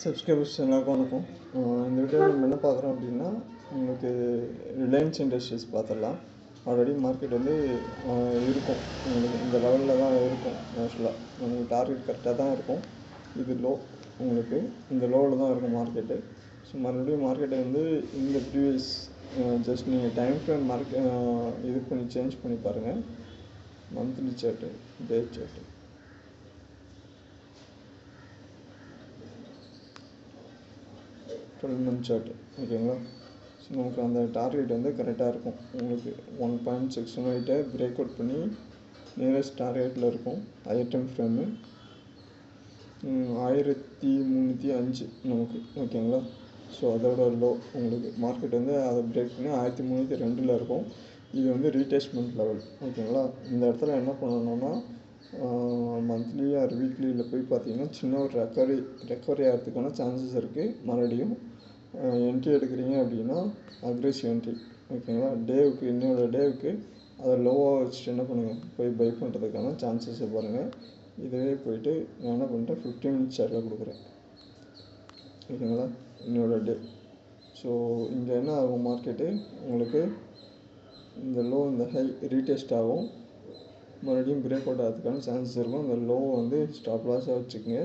Subscribers எல்லாருக்கும் வணக்கம். இந்த வீடியோவில் நம்ம என்ன பார்க்குறோம் அப்படின்னா, உங்களுக்கு ரிலையன்ஸ் இண்டஸ்ட்ரீஸ் பார்த்துடலாம். ஆல்ரெடி மார்க்கெட் வந்து இருக்கும், உங்களுக்கு இந்த லெவலில் தான் இருக்கும். மோஸ்ட்லாக உங்களுக்கு டார்கெட் கரெக்டாக தான் இருக்கும். இது லோ, உங்களுக்கு இந்த லோவில் தான் இருக்கும் மார்க்கெட்டு. ஸோ மறுபடியும் மார்க்கெட்டை வந்து இந்த ப்ரீவியஸ் ஜஸ்ட் நீங்கள் டைம் ஃப்ரேம் இது பண்ணி சேஞ்ச் பண்ணி பாருங்கள். மந்த்லி சார்ட்டு, டே சார்ட்டு, 12 month சார்ட், ஓகேங்களா. ஸோ நமக்கு அந்த டார்கெட் வந்து கரெக்டாக இருக்கும். உங்களுக்கு 1.618 பிரேக் அவுட் பண்ணி நியரஸ்ட் டார்கெட்டில் இருக்கும். ஹையர் டைம் ஃப்ரேமு 1305 நமக்கு, ஓகேங்களா. ஸோ அதோட லோ உங்களுக்கு மார்க்கெட் வந்து அதை பிரேக் பண்ணி 1302 இருக்கும். இது வந்து ரீடெஸ்ட்மெண்ட் லெவல், ஓகேங்களா. இந்த இடத்துல என்ன பண்ணணும்னா, மந்த்லி ஆர் வீக்லியில் போய் பார்த்தீங்கன்னா சின்ன ஒரு ரெக்கவரி ஆகிறதுக்கான சான்சஸ் இருக்குது. மறுபடியும் என்ட்ரி எடுக்கிறீங்க அப்படின்னா அக்ரெசிவ் என்ட்ரி, ஓகேங்களா. டேவுக்கு இன்னொரு டேவுக்கு அதை லோவாக வச்சுட்டு என்ன பண்ணுங்கள், போய் பை பண்ணுறதுக்கான சான்சஸை பாருங்கள். இதுவே போயிட்டு நான் என்ன பண்ணிட்டேன், 15 minutes சார்ட்டில் கொடுக்குறேன், ஓகேங்களா. இன்னொரு டே. ஸோ இங்கே என்ன ஆகும், மார்க்கெட்டு உங்களுக்கு இந்த லோ இந்த ஹை ரீடெஸ்ட் ஆகும். மறுபடியும் பிரேக் அவுட் ஆகிறதுக்கான சான்சஸ் இருக்கும். இந்த லோ வந்து ஸ்டாப் லாஸாக வச்சுக்கோங்க.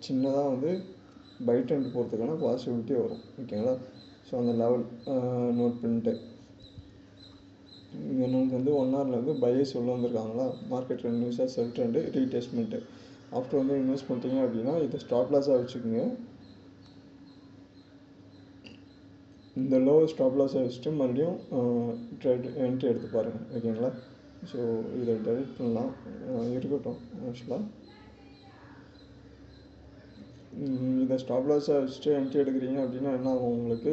சின்னதாக வந்து பை ட்ரெண்ட் போகிறதுக்கான பாசிபிலிட்டி வரும், ஓகேங்களா. ஸோ அந்த லெவல் நோட் பண்ணிட்டு இங்கே நமக்கு வந்து 1 hourல வந்து பையர்ஸ் உள்ள வந்திருக்காங்களா. மார்க்கெட் ரெண்டு நியூஸாக செல் ட்ரெண்டு ரீடெஸ்ட்மெண்ட்டு. ஆஃப்டர் வந்து இன்வெஸ்ட் பண்ணிட்டீங்க அப்படின்னா இதை ஸ்டாப் லாஸாக வச்சுக்கோங்க. இந்த லோ ஸ்டாப் லாஸாக வச்சுட்டு மறுபடியும் ட்ரேட் என்ட்ரி எடுத்து பாருங்கள், ஓகேங்களா. ஸோ இதை டெலிட் பண்ணலாம், இருக்கட்டும். ஆக்சுவலாக இதை ஸ்டாப் லாஸாக வச்சுட்டு என்ட்ரி எடுக்கிறீங்க அப்படின்னா என்ன ஆகும், உங்களுக்கு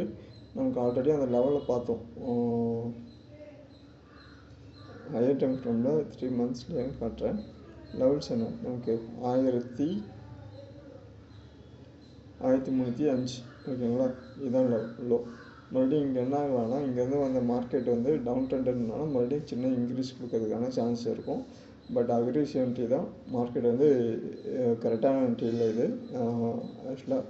நமக்கு ஆல்ரெடி அந்த லெவலில் பார்த்தோம். ஹையர் டைம் ஃப்ரேமில் 3 monthsலேயே காட்டுறேன். லெவல்ஸ் என்ன நமக்கு 1305, ஓகேங்களா. இதுதான் லோ. மறுபடியும் இங்கே என்ன ஆகலாம்னா, இங்கேருந்து வந்த மார்க்கெட் வந்து டவுன் ட்ரெண்டுனால மறுபடியும் சின்ன இன்க்ரீஸ் கொடுக்கறதுக்கான சான்ஸ் இருக்கும். பட் அக்ரெசிவ் என்ட்ரி தான். மார்க்கெட் வந்து கரெக்டான என்ட்ரி இல்லை இது. ஆக்சுவலாக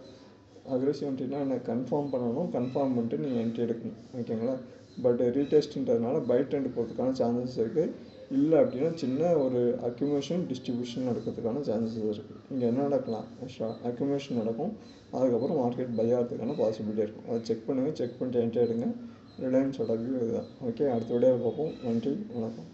அக்ரெசிவ் என்ட்ரினா என்ன, கன்ஃபார்ம் பண்ணணும். கன்ஃபார்ம் பண்ணிட்டு நீங்கள் என்ட்ரி எடுக்கணும், ஓகேங்களா. பட் ரீடெஸ்ட்ன்றதுனால பை ட்ரெண்ட் போகிறதுக்கான சான்சஸ் இருக்குது. இல்லை அப்படின்னா சின்ன ஒரு அக்யூமுலேஷன் டிஸ்ட்ரிபியூஷன் நடக்கிறதுக்கான சான்சஸ் இருக்குது. இங்கே என்ன நடக்கலாம், அக்யூமுலேஷன் நடக்கும். அதுக்கப்புறம் மார்க்கெட் பை ஆகிறதுக்கான பாசிபிலிட்டி இருக்கும். அதை செக் பண்ணுங்கள். செக் பண்ணிட்டு என்ட்ரி எடுங்க. ரிலையன்ஸோட வியூ இதுதான். ஓகே, அடுத்த வீடியோவில் பார்ப்போம். நன்றி, வணக்கம்.